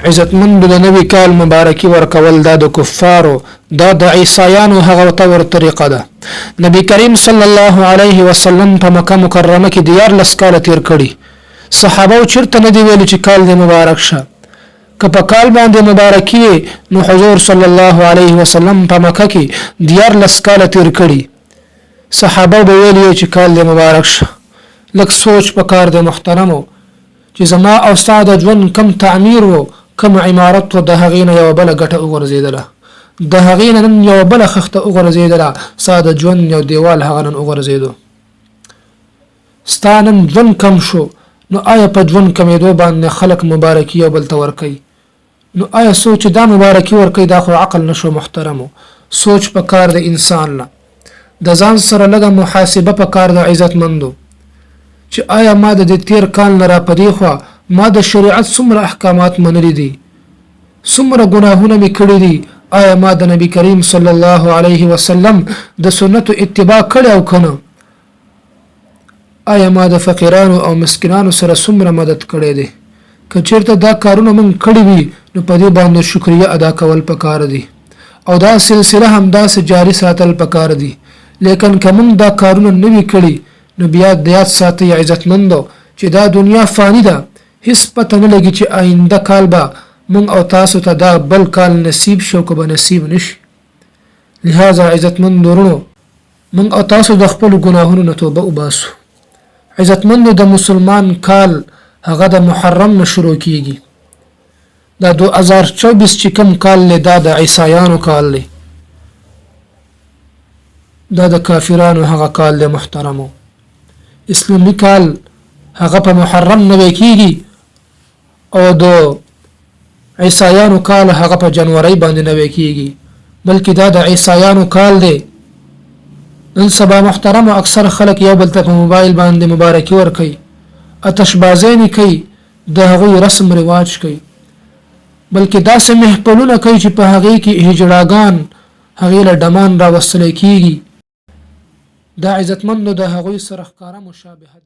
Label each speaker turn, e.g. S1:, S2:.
S1: عزتمند د نبی کال مبارکی ورکول دا د کفارو دا د عیسایانو هغه تور طریقه ده. نبی کریم صلی الله علیه وسلم په مکه مکرمه کې دیار لسکاله تیر کړي. صحابه چرته نه دی ویل چې کال دې مبارک شه. که په کال باندې مبارکي نو حضور صلی الله علیه وسلم په مکه کې دیار لسکاله تیر کړي. صحابه به ویل چې کال دې مبارک شه. لکه سوچ پکار د محترمو چې زما او استاد ژوند کم تعمیر وو کم عمارت و د هغې نه یوه بله ګټه وغورځېدله د هغې نه نن یوه بله خښته وغورځېدله ستا د ژوند یو دیوال هغه نن وغورځېدو ستا نن ژوند کم شو نو آیا په ژوند کمېدو باندې خلک مبارکي یو بل ته ورکوي نو آیا سوچ دا مبارکي ورکوي دا خو عقل نشو محترمو سوچ په کار د انسان نه د ځان سره لږه محاسبه په کار د عزتمندو چې آیا ما د تیر کال نه را پدې خوا ما د شریعت څومره احکامات منلي دي څومره ګناهونه مې کړي دي آیا ما د نبی کریم صلی الله علیه وسلم د سنتو اتباع کړی او کنه آیا ما د فقیرانو او مسکینانو سره څومره مدد کړی دی که چیرته دا کارونه من کړي وي نو په دې باندې شکریه ادا کول پکار دي او دا سلسله هم داسې جاری ساتل پکار دي لیکن که موږ دا کارونه نه وي کړي نو بیا د یاد ساتئ عزتمندو چې دا دنیا فانی ده هیڅ پته نه لګي چې آینده کال به موږ او تاسو ته دا بل کال نصیب شو که به نصیب نشي لهذا عزتمندو ورونو موږ او تاسو د خپلو ګناهونو نه توبه وباسو عزتمندو د مسلمان کال هغه د محرم نه شروع کیږي دا 2024 چې کوم کال دی دا د عیسایانو کال دی دا د کافرانو هغه کال دی محترمو اسلامي کال هغه په محرم نه کیږي او د عیسایانو کال هغه په جنوري باندې نه کیږي بلکې دا د عیسایانو کال دی نن سبا محترم اکثر خلک یو بل ته په موبایل باندې مبارکي ورکوي آتشبازۍ کوي د هغوی رسم رواج کوي بلکې داسې محفلونه کوي چې په هغې کې هجړاګان هغې له ډمان راوستلی کیږي دا عزتمندو د هغوی سره ښکاره مشابهت